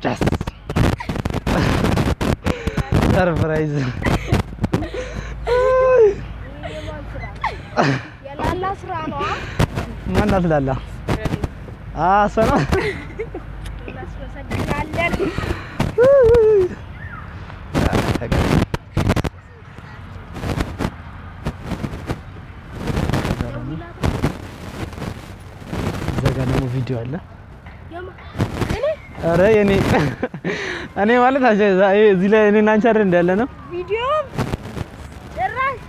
ጃስ ሰርፕራይዝ የላላ ስራ ነው ማን አትላላ ሰራ እናስመሰግናለን ዘጋነው ቪዲዮ አለ አረ የኔ እኔ ማለት እዚህ ላይ እኔና አንቺ አይደል እንዳለ ነው ቪዲዮ ጭራሽ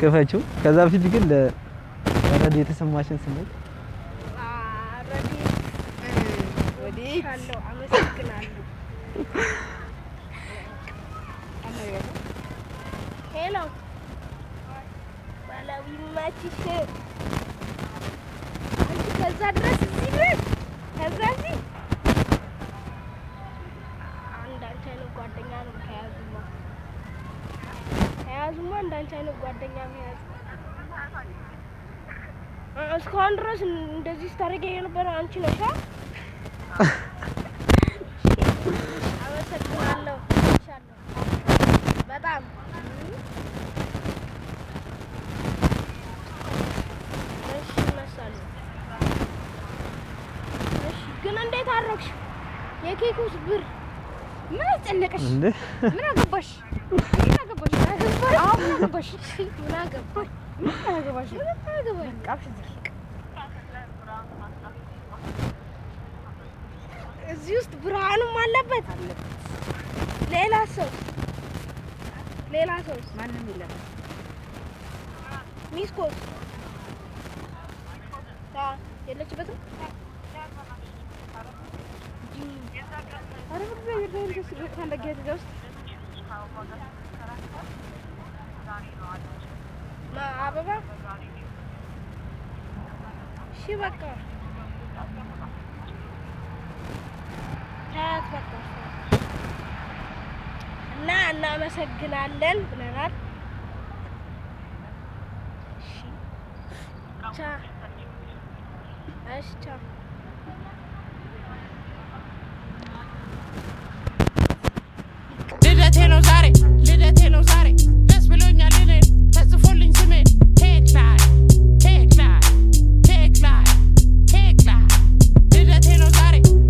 ከፈችው ከዛ በፊት ግን ለረዲ የተሰማሽን ስሜት ረዲ ወዲ ካለው አመሰግናለሁ ሄሎ ባላዊ ማቺሽ ከዛ ድረስ እዚህ ድረስ ከዛ እዚህ አንዳንተ ነው ጓደኛ ነው ከያዙማ አንዳንተ ነው ጓደኛ መያዝ እስካሁን ድረስ እንደዚህ ስታደርጊ የነበረው አንቺ ነሽ አመሰግናለሁ ኢንሻአላህ በጣም ግን እንዴት አደረግሽ የኬኩስ ብር ምን አጨነቀሽ ምን አገባሽ ምን አገባሽ ምን አገባሽ እዚህ ውስጥ ብርሃኑም አለበት ሌላ ሰው ማንንም የለም ሚስኮስ የለችበትም አረ በእግዚአብሔር ታንደጊያ ተውስ አበባ እሺ በቃ ታያት በቃ እና እናመሰግናለን ብለናል እሺ ቻው እሺ ቻው ልደቴ ነው ዛሬ ደስ ብሎኛል እኔ ተጽፎልኝ ስሜ ቴክ ላይ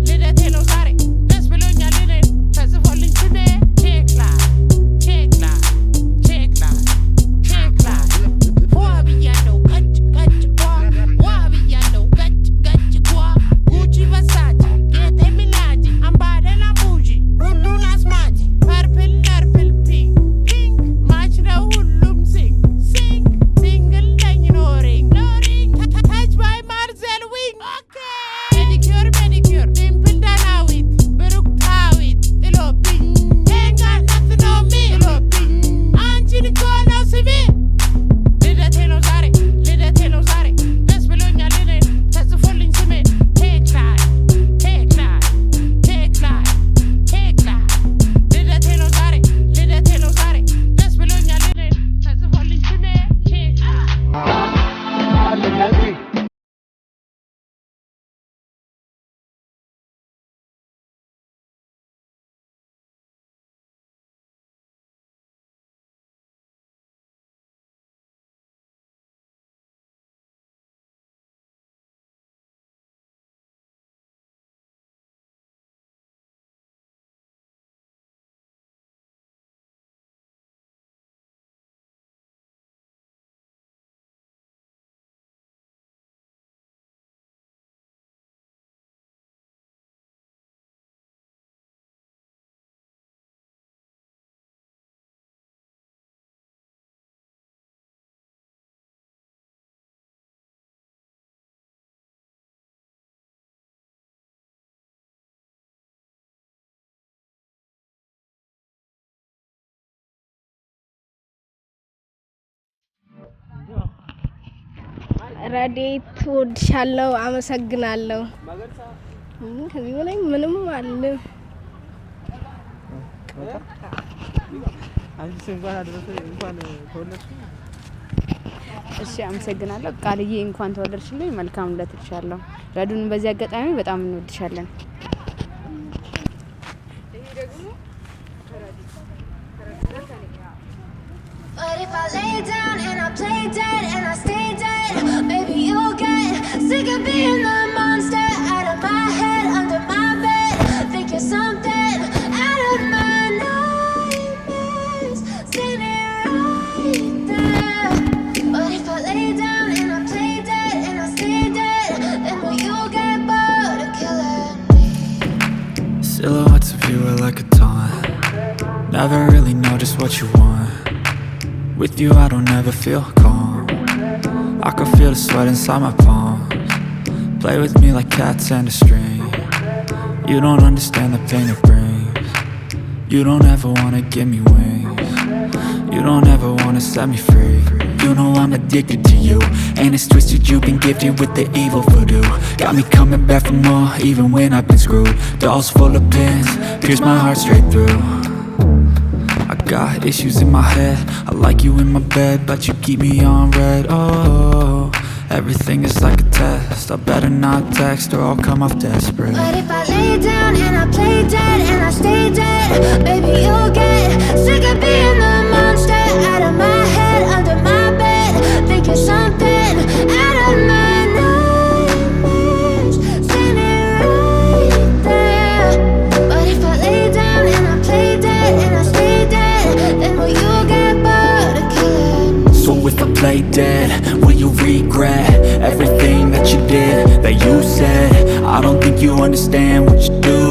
ልደቴ ነው ዛሬ ደስ ብሎኛል እኔ ተጽፎልኝ ስሜ ቴክ ላይ ዋ ብያለሁ ገጭ ዋ ብያለሁ ገጭ ጉቺ በሳጭ ጌጤ ሚላጅ አምባደና ቡጂ ሁሉን አስማጭ ፐርፕል ፒንክ ማች ነው ሁሉም ሲንግል ነኝ ኖሪንግ ታች ባይ ማርዘል ዊንግ ፔዲኪዩር ዲምፕል ዳናዊት ብሩክታዊት ጥሎብኝ ሄንጋር ናትኖሚ ጥሎብኝ አንቺን እኮ ነው ስሜ ልደቴ ነው ዛሬ ደስ ብሎኛል እኔ ተጽፎልኝ ስሜ ቴክ ላይ ልደቴ ነው ዛሬ ደስ ብሎኛል እኔ ተጽፎልኝ ስሜ ቴክ ረዴት ወድሻለሁ አመሰግናለሁ ከዚህ በላይ ምንም አለ አንቺ እንኳን አደረሰ እንኳን ተወለድሽ እሺ አመሰግናለሁ ቃልዬ እንኳን ተወለድሽልኝ መልካም ልደትልሻለሁ ረዱን በዚህ አጋጣሚ በጣም እንወድሻለን But if I lay down and I play dead and I stay dead, maybe you'll get sick of being the monster out of my head, under my bed. Think you're something out of my nightmares, standing right there. But if I lay down and I play dead and I stay dead, then will you get bored of killing me? Silhouettes of you are like a taunt. Never really know just what you want. With you I don't ever feel calm. I can feel the sweat inside my palms. Play with me like cats and a string. You don't understand the pain it brings. You don't ever wanna give me wings. You don't ever wanna set me free. You know I'm addicted to you, and it's twisted you've been gifted with the evil voodoo. Got me coming back for more even when I've been screwed. Dolls full of pins, pierce my heart straight through. I got issues in my head, I like you in my bed, but you keep me on red. Oh, everything is like a test, I better not text or I'll come off desperate. But if I lay down and I play dead and I stay dead, baby you'll get sick of being the monster out of my head, under my bed. Think you're something out of my nightmares, standing right there. But if I lay down and I play dead and I stay dead, then will you get bored of killing me? So if I play dead, will you regret everything that you did, that you said? I don't think you understand what you do